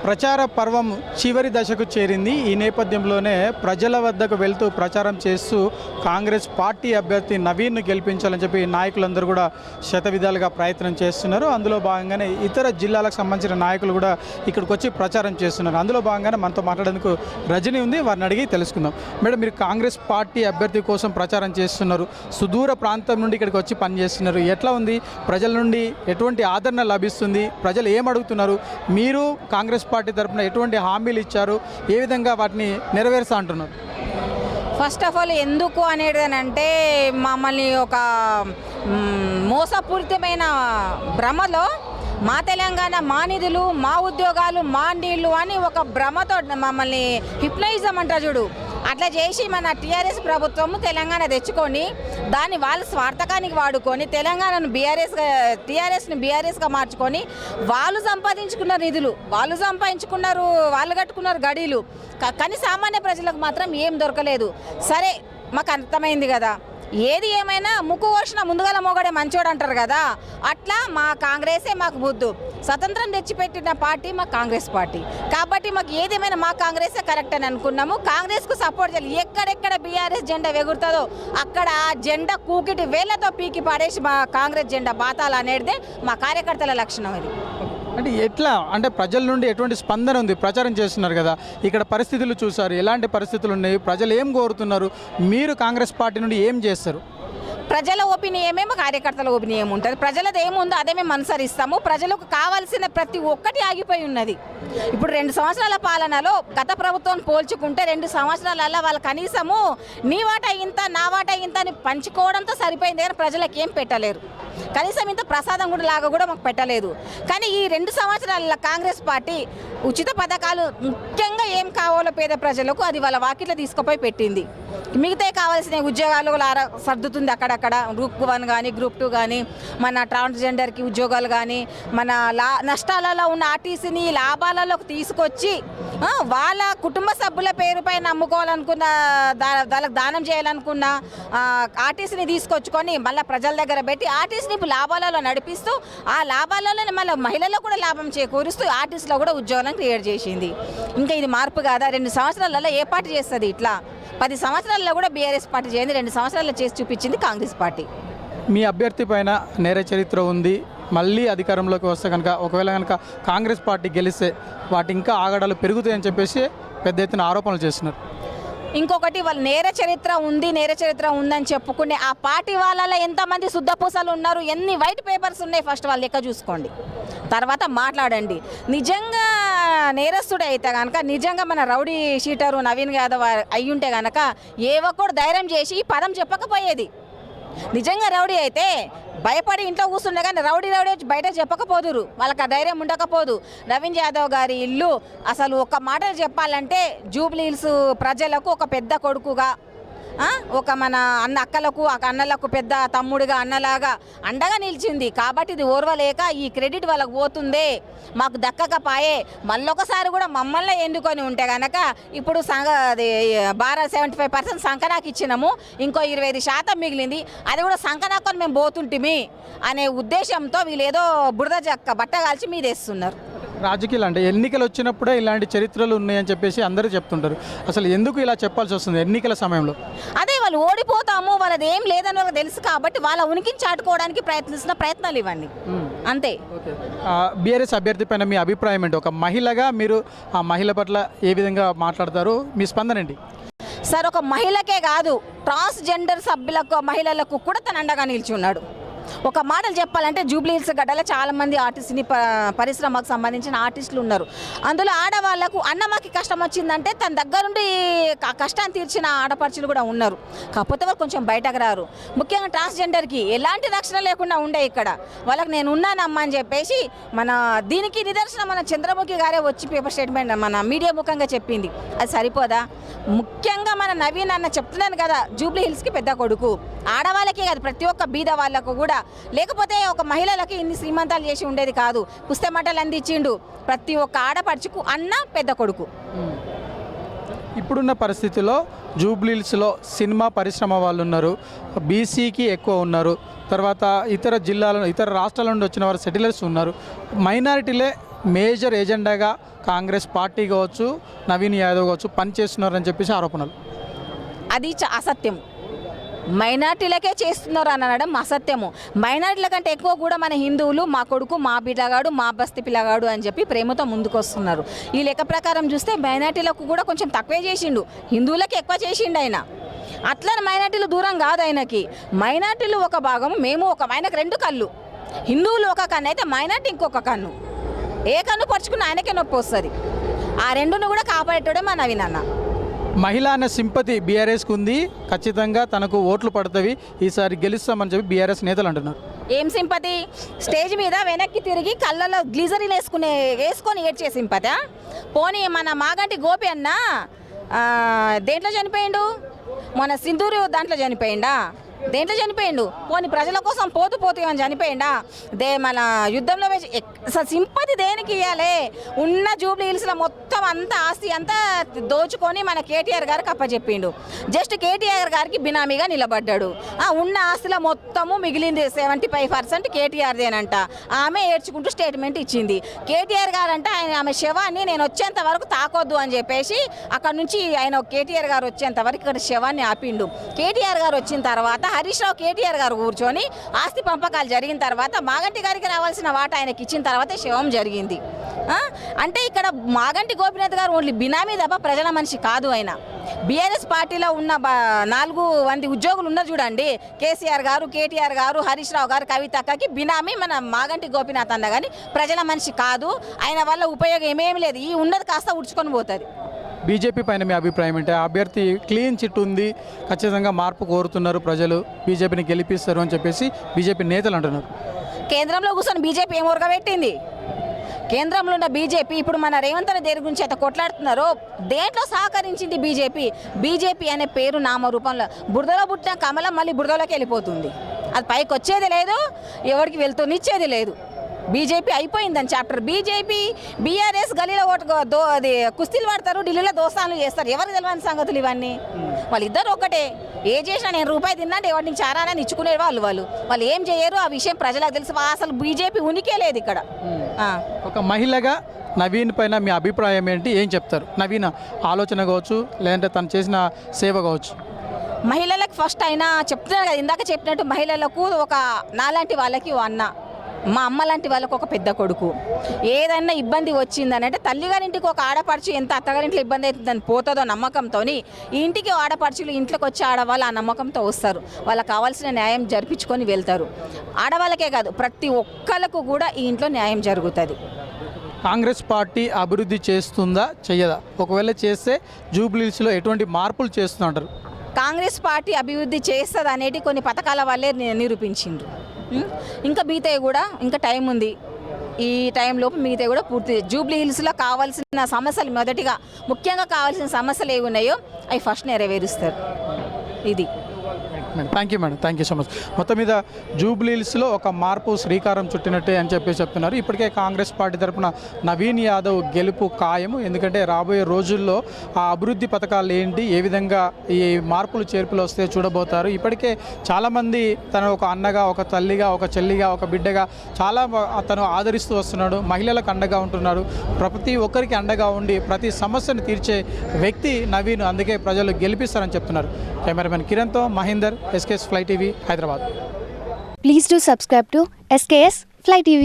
ప్రచార పర్వం చివరి దశకు చేరింది. ఈ నేపథ్యంలోనే ప్రజల వద్దకు వెళ్తూ ప్రచారం చేస్తూ కాంగ్రెస్ పార్టీ అభ్యర్థి నవీన్ను గెలిపించాలని చెప్పి నాయకులందరూ కూడా శతవిధాలుగా ప్రయత్నం చేస్తున్నారు. అందులో భాగంగానే ఇతర జిల్లాలకు సంబంధించిన నాయకులు కూడా ఇక్కడికి వచ్చి ప్రచారం చేస్తున్నారు. అందులో భాగంగానే మనతో మాట్లాడేందుకు రజని ఉంది, వారిని అడిగి తెలుసుకుందాం. మేడం, మీరు కాంగ్రెస్ పార్టీ అభ్యర్థి కోసం ప్రచారం చేస్తున్నారు, సుదూర ప్రాంతం నుండి ఇక్కడికి వచ్చి పనిచేస్తున్నారు. ఎట్లా ఉంది? ప్రజల నుండి ఎటువంటి ఆదరణ లభిస్తుంది? ప్రజలు ఏం అడుగుతున్నారు? మీరు కాంగ్రెస్ పార్టీ తరఫున ఎటువంటి హామీలు ఇచ్చారు? ఏ విధంగా వాటిని నెరవేరుస్తా అంటున్నారు? ఫస్ట్ ఆఫ్ ఆల్ ఎందుకు అనేటిదనంటే మమ్మల్ని ఒక మోసపూరితమైన భ్రమలో మా తెలంగాణ మా నిధులు మా ఉద్యోగాలు మా నీళ్ళు అని ఒక భ్రమతో మమ్మల్ని హిప్నోయిజం అంటారు చూడు, అట్లా చేసి మన టీఆర్ఎస్ ప్రభుత్వం తెలంగాణ తెచ్చుకొని దాన్ని వాళ్ళ స్వార్థకానికి వాడుకొని తెలంగాణను టీఆర్ఎస్ని బీఆర్ఎస్గా మార్చుకొని వాళ్ళు సంపాదించుకున్న నిధులు వాళ్ళు సంపాదించుకున్నారు, వాళ్ళు కట్టుకున్నారు గడీలు. కానీ సామాన్య ప్రజలకు మాత్రం ఏం దొరకలేదు. సరే, మాకు అర్థమైంది కదా, ఏది ఏమైనా ముక్కు కోసిన ముందుగాల మోగడే మంచోడు అంటారు కదా, అట్లా మా కాంగ్రెసే మాకు ముద్దు. స్వతంత్రం తెచ్చిపెట్టిన పార్టీ మా కాంగ్రెస్ పార్టీ కాబట్టి మాకు ఏదేమైనా మా కాంగ్రెసే కరెక్ట్ అని అనుకున్నాము. కాంగ్రెస్కు సపోర్ట్ చేయాలి. ఎక్కడెక్కడ బీఆర్ఎస్ జెండా ఎగురుతుందో అక్కడ ఆ జెండా కూకిటి వేళ్లతో పీకి పాడేసి మా కాంగ్రెస్ జెండా బాతాలు అనేదే మా కార్యకర్తల లక్షణం. ఇది అంటే ఎట్లా, అంటే ప్రజల నుండి ఎటువంటి స్పందన ఉంది? ప్రచారం చేస్తున్నారు కదా, ఇక్కడ పరిస్థితులు చూసారు, ఎలాంటి పరిస్థితులు ఉన్నాయి, ప్రజలు ఏం కోరుతున్నారు, మీరు కాంగ్రెస్ పార్టీ నుండి ఏం చేస్తారు? ప్రజల ఒపీనియన్ ఏమేమో కార్యకర్తల ఒపీనియన్ ఉంటుంది. ప్రజలది ఏముందో అదే మేము అనుసరిస్తాము. ప్రజలకు కావాల్సిన ప్రతి ఒక్కటి ఆగిపోయి ఉన్నది. ఇప్పుడు 2 సంవత్సరాల పాలనలో గత ప్రభుత్వం పోల్చుకుంటే 2 సంవత్సరాలలో వాళ్ళు కనీసము నీ వాటా ఇంత నా వాటా ఇంత అని పంచుకోవడంతో సరిపోయింది, కానీ ప్రజలకు ఏం పెట్టలేరు. కనీసం ఇంత ప్రసాదం కూడా లాగా కూడా మాకు పెట్టలేదు. కానీ ఈ 2 సంవత్సరాల కాంగ్రెస్ పార్టీ ఉచిత పథకాలు ముఖ్యంగా ఏం కావాలో పేద ప్రజలకు అది వాళ్ళ వాకిట్లో తీసుకుపోయి పెట్టింది. మిగతా కావాల్సిన ఉద్యోగాలు సర్దుతుంది. అక్కడక్కడ గ్రూప్ 1 కానీ గ్రూప్ 2 కానీ మన ట్రాన్స్జెండర్కి ఉద్యోగాలు కానీ మన నష్టాలలో ఉన్న ఆర్టీసీని లాభాలలోకి తీసుకొచ్చి వాళ్ళ కుటుంబ సభ్యుల పేరుపై నమ్ముకోవాలనుకున్న వాళ్ళకి దానం చేయాలనుకున్న ఆర్టీసీని తీసుకొచ్చుకొని మళ్ళీ ప్రజల దగ్గర పెట్టి ఆర్టీసీని లాభాలలో నడిపిస్తూ ఆ లాభాలలో మళ్ళీ మహిళలకు కూడా లాభం చేకూరుస్తూ ఆర్టీసీలో కూడా ఉద్యోగాలను క్రియేట్ చేసింది. ఇంకా ఇది మార్పు కాదా? 2 సంవత్సరాలలో ఏ పార్టీ చేస్తుంది ఇట్లా? 10 సంవత్సరాల్లో కూడా బీఆర్ఎస్ పార్టీ చేయండి, 2 సంవత్సరాల్లో చేసి చూపించింది కాంగ్రెస్ పార్టీ. మీ అభ్యర్థి పైన నేర చరిత్ర ఉంది, మళ్ళీ అధికారంలోకి వస్తే కనుక ఒకవేళ కనుక కాంగ్రెస్ పార్టీ గెలిస్తే వాటి ఇంకా ఆగడాలు పెరుగుతాయని చెప్పేసి పెద్ద ఎత్తున ఆరోపణలు చేస్తున్నారు. ఇంకొకటి, వాళ్ళు నేర చరిత్ర ఉందని చెప్పుకునే ఆ పార్టీ వాళ్ళలో ఎంతమంది శుద్ధపూసలు ఉన్నారు, ఎన్ని వైట్ పేపర్స్ ఉన్నాయి, ఫస్ట్ వాళ్ళు లెక్క చూసుకోండి, తర్వాత మాట్లాడండి. నిజంగా నేరస్తుడు అయితే కనుక, నిజంగా మన రౌడీ షీటరు నవీన్ యాదవ్ అయ్యుంటే కనుక ఏ ఒక్కడు ధైర్యం చేసి ఈ పదం చెప్పకపోయేది. నిజంగా రౌడీ అయితే భయపడి ఇంట్లో కూర్చుండే, కానీ రౌడీ వచ్చి బయట చెప్పకపోదురు, వాళ్ళకి ఆ ధైర్యం ఉండకపోదు. నవీన్ యాదవ్ గారి ఇల్లు అసలు ఒక మాట చెప్పాలంటే జూబ్లీ హిల్స్ ప్రజలకు ఒక పెద్ద కొడుకుగా, ఒక మన అక్కలకు అన్నలకు పెద్ద తమ్ముడిగా అన్నలాగా అండగా నిలిచింది. కాబట్టి ఇది ఓర్వలేక ఈ క్రెడిట్ వాళ్ళకు పోతుందే, మాకు దక్కకపోయే, మళ్ళొకసారి కూడా మమ్మల్ని ఎన్నుకొని ఉంటే కనుక ఇప్పుడు 75% సంకనాకు ఇచ్చినాము, ఇంకో 25% మిగిలింది, అది కూడా సంకనాకొని మేము పోతుంటిమి అనే ఉద్దేశంతో వీళ్ళు ఏదో బురద బట్ట కాల్చి మీదేస్తున్నారు. రాజకీయాలు అంటే ఎన్నికలు వచ్చినప్పుడే ఇలాంటి చరిత్రలు ఉన్నాయని చెప్పేసి అందరూ చెప్తుంటారు. అసలు ఎందుకు ఇలా చెప్పాల్సి వస్తుంది ఎన్నికల సమయంలో? అదే, వాళ్ళు ఓడిపోతాము, వాళ్ళది ఏం లేదని వాళ్ళకి తెలుసు కాబట్టి వాళ్ళ ఉనికిని చాటుకోవడానికి ప్రయత్నిస్తున్న ప్రయత్నాలు ఇవ్వండి, అంతే. బీఆర్ఎస్ అభ్యర్థి పైన మీ అభిప్రాయం ఏంటి? ఒక మహిళగా మీరు ఆ మహిళ పట్ల ఏ విధంగా మాట్లాడతారు? మీ స్పందన ఏంటి? సార్, ఒక మహిళకే కాదు, ట్రాన్స్జెండర్ సభ్యులకు మహిళలకు కూడా తన అండగా నిలిచి ఉన్నాడు. ఒక మాటలు చెప్పాలంటే జూబ్లీ హిల్స్ గడ్డలో చాలామంది ఆర్టిస్ట్ని పరిశ్రమకు సంబంధించిన ఆర్టిస్టులు ఉన్నారు. అందులో ఆడవాళ్లకు అన్నమ్మకి కష్టం వచ్చిందంటే తన దగ్గరుండి కష్టాన్ని తీర్చిన ఆడపడుచులు కూడా ఉన్నారు. కాకపోతే వాళ్ళు కొంచెం బయటకు రారు. ముఖ్యంగా ట్రాన్స్జెండర్కి ఎలాంటి రక్షణ లేకుండా ఉండే ఇక్కడ వాళ్ళకి నేను ఉన్నానమ్మా అని చెప్పేసి మన దీనికి నిదర్శనం మన చంద్రముఖి గారే వచ్చి పేపర్ స్టేట్మెంట్ మన మీడియా ముఖంగా చెప్పింది. అది సరిపోదా? ముఖ్యంగా మన నవీన్ అన్న చెప్తున్నాను కదా, జూబ్లీ హిల్స్కి పెద్ద కొడుకు, ఆడవాళ్ళకే కాదు ప్రతి ఒక్క బీద వాళ్ళకు కూడా. లేకపోతే ఒక మహిళలకి ఇన్ని శ్రీమంతాలు చేసి ఉండేది కాదు. పుస్తమటలు అందించిండు ప్రతి ఒక్క ఆడపడుచుకు అన్న పెద్ద కొడుకు. ఇప్పుడున్న పరిస్థితిలో జూబ్లీహిల్స్లో సినిమా పరిశ్రమ వాళ్ళు ఉన్నారు, బీసీకి ఎక్కువ ఉన్నారు, తర్వాత ఇతర జిల్లాల ఇతర రాష్ట్రాల నుండి వచ్చిన వారు సెటిలర్స్ ఉన్నారు, మైనారిటీలే మేజర్ ఎజెండాగా కాంగ్రెస్ పార్టీ కావచ్చు, నవీన్ యాదవ్ కావచ్చు పనిచేస్తున్నారని చెప్పేసి ఆరోపణలు. అది అసత్యం. మైనార్టీలకే చేస్తున్నారు అని అనడం అసత్యము. మైనార్టీల కంటే ఎక్కువ కూడా మన హిందువులు మా కొడుకు, మా పిల్లగాడు, మా బస్తీ పిల్లగాడు అని చెప్పి ప్రేమతో ముందుకు వస్తున్నారు. ఈ లెక్క ప్రకారం చూస్తే మైనార్టీలకు కూడా కొంచెం తక్కువే చేసిండు, హిందువులకు ఎక్కువ చేసిండు ఆయన. అట్లా మైనార్టీలు దూరం కాదు ఆయనకి. మైనార్టీలు ఒక భాగం, మేము ఒక, ఆయనకు రెండు కళ్ళు. హిందువులు ఒక కన్ను అయితే మైనార్టీ ఇంకొక కన్ను. ఏ కన్ను పరుచుకున్న ఆయనకే నొప్పి వస్తుంది. ఆ రెండును కూడా కాపాడేటోడే మా నవీన్ అన్న. మహిళ అనే సింపతి బీఆర్ఎస్కి ఉంది, ఖచ్చితంగా తనకు ఓట్లు పడతవి, ఈసారి గెలుస్తామని చెప్పి బీఆర్ఎస్ నేతలు అంటున్నారు. ఏం సింపతి? స్టేజ్ మీద వెనక్కి తిరిగి కళ్ళలో గ్లిజరిన్ వేసుకొని ఏడ్చే సింపతి. పోనీ మన మాగంటి గోపి అన్న దేంట్లో చనిపోయిండు? మన సింధూరు దాంట్లో చనిపోయిండా? దేంట్లో చనిపోయిండు? పోనీ ప్రజల కోసం పోతూ అని చనిపోయిండా? మన యుద్ధంలో సింపతి దేనికి ఇవ్వాలి? ఉన్న జూబ్లీ హిల్స్లో మొత్తం అంతా ఆస్తి అంతా దోచుకొని మన కేటీఆర్ గారికి అప్పచెప్పిండు. జస్ట్ కేటీఆర్ గారికి బినామీగా నిలబడ్డాడు. ఉన్న ఆస్తిలో మొత్తము మిగిలింది 75% కేటీఆర్దేనంట. ఆమె ఏడ్చుకుంటూ స్టేట్మెంట్ ఇచ్చింది. కేటీఆర్ గారంట ఆమె శవాన్ని నేను వచ్చేంత వరకు తాకొద్దు అని చెప్పేసి అక్కడ నుంచి ఆయన కేటీఆర్ గారు వచ్చేంత వరకు ఇక్కడ శవాన్ని ఆపిండు. కేటీఆర్ గారు వచ్చిన తర్వాత హరీష్ రావు కేటీఆర్ గారు కూర్చొని ఆస్తి పంపకాలు జరిగిన తర్వాత మాగంటి గారికి రావాల్సిన వాటా ఆయనకి ఇచ్చిన తర్వాతే శవం జరిగింది. అంటే ఇక్కడ మాగంటి గోపినాథ్ గారు ఓన్లీ బినామీ తప్ప ప్రజల మనిషి కాదు. ఆయన బీఆర్ఎస్ పార్టీలో ఉన్న 4 మంది ఉద్యోగులు ఉన్నారు చూడండి, కేసీఆర్ గారు, కేటీఆర్ గారు, హరీష్ రావు గారు, కవితక్కకి బినామీ మన మాగంటి గోపినాథ్ అన్న కానీ ప్రజల మనిషి కాదు. ఆయన వల్ల ఉపయోగం ఏమేమి లేదు. ఈ ఉన్నది కాస్త ఉడుచుకొని పోతుంది. బీజేపీ పైన మీ అభిప్రాయం ఏంటి? అభ్యర్థి క్లీన్ చిట్ ఉంది, ఖచ్చితంగా మార్పు కోరుతున్నారు ప్రజలు, బీజేపీని గెలిపిస్తారు అని చెప్పేసి బీజేపీ నేతలు అంటున్నారు. కేంద్రంలో కూర్చొని బీజేపీ ఏం ఉరగబెట్టింది? కేంద్రంలో ఉన్న బీజేపీ ఇప్పుడు మన రేవంత్ రెడ్డి దేని గురించి అయితే కొట్లాడుతున్నారో దేంట్లో సహకరించింది బీజేపీ? బీజేపీ అనే పేరు నామరూపంలో, బురదలో పుట్టిన కమలం మళ్ళీ బురదలోకి వెళ్ళిపోతుంది. అది పైకి వచ్చేది లేదు, ఎవరికి వెళ్తూనిచ్చేది లేదు. బీజేపీ అయిపోయిందని చాప్టర్. బీజేపీ బీఆర్ఎస్ గలీలో అది కుస్తీలు పడతారు, ఢిల్లీలో దోస్తాన్లు చేస్తారు. ఎవరికి తెలియని సంగతులు ఇవన్నీ. వాళ్ళిద్దరు ఒకటే. ఏ చేసినా నేను రూపాయి తిన్నాంటే ఎవరికి చారానని ఇచ్చుకునే వాళ్ళు ఏం చేయరు. ఆ విషయం ప్రజలకు తెలుసు. అసలు బీజేపీ ఉనికే లేదు ఇక్కడ. ఒక మహిళగా నవీన్ పైన మీ అభిప్రాయం ఏంటి? ఏం చెప్తారు? నవీన్ ఆలోచన కావచ్చు, లేదంటే తను చేసిన సేవ కావచ్చు. మహిళలకు ఫస్ట్ అయినా చెప్తున్నారు కదా, ఇందాక చెప్పినట్టు మహిళలకు ఒక నాలాంటి వాళ్ళకి ఓ అన్న, మా అమ్మ లాంటి వాళ్ళకు ఒక పెద్ద కొడుకు. ఏదైనా ఇబ్బంది వచ్చిందని అంటే తల్లిగారింటికి ఒక ఆడపడుచు ఎంత అత్తగారింట్లో ఇబ్బంది అవుతుందని పోతుందో నమ్మకంతో ఈ ఇంటికి ఆడపడుచులు ఇంట్లోకి వచ్చి ఆడవాళ్ళు ఆ నమ్మకంతో వస్తారు. వాళ్ళకి కావాల్సిన న్యాయం జరిపించుకొని వెళ్తారు. ఆడవాళ్ళకే కాదు, ప్రతి ఒక్కళ్ళకు కూడా ఈ ఇంట్లో న్యాయం జరుగుతుంది. కాంగ్రెస్ పార్టీ అభివృద్ధి చేస్తుందా, చెయ్యదా? ఒకవేళ చేస్తే జూబ్లీహిల్స్లో ఎటువంటి మార్పులు చేస్తుంటారు? కాంగ్రెస్ పార్టీ అభివృద్ధి చేస్తుంది అనేది కొన్ని పథకాల వల్లే నిరూపించిండ్రు. ఇంకా మిగతాయి కూడా ఇంకా టైం ఉంది. ఈ టైంలోపు మిగతాయి కూడా పూర్తి జూబ్లీ హిల్స్లో కావాల్సిన సమస్యలు, మొదటిగా ముఖ్యంగా కావాల్సిన సమస్యలు ఏవి ఉన్నాయో అవి ఫస్ట్ నెరవేరుస్తారు. ఇది. Thank you madam, thank you so much. మొత్తం మీద జూబ్లీహిల్స్లో ఒక మార్పు శ్రీకారం చుట్టినట్టే అని చెప్పేసి చెప్తున్నారు. ఇప్పటికే కాంగ్రెస్ పార్టీ తరఫున నవీన్ యాదవ్ గెలుపు ఖాయము. ఎందుకంటే రాబోయే రోజుల్లో ఆ అభివృద్ధి పథకాలు ఏంటి, ఏ విధంగా ఈ మార్పులు చేర్పులు వస్తే చూడబోతారు. ఇప్పటికే చాలామంది తను ఒక అన్నగా, ఒక తల్లిగా, ఒక చెల్లిగా, ఒక బిడ్డగా చాలా తను ఆదరిస్తూ వస్తున్నాడు. మహిళలకు అండగా ఉంటున్నాడు. ప్రతి ఒక్కరికి అండగా ఉండి ప్రతి సమస్యను తీర్చే వ్యక్తి నవీన్. అందుకే ప్రజలు గెలిపిస్తారని చెప్తున్నారు. కెమెరామెన్ కిరణ్తో Mahender, SKS Fly TV, Hyderabad. Please do subscribe to SKS Fly TV.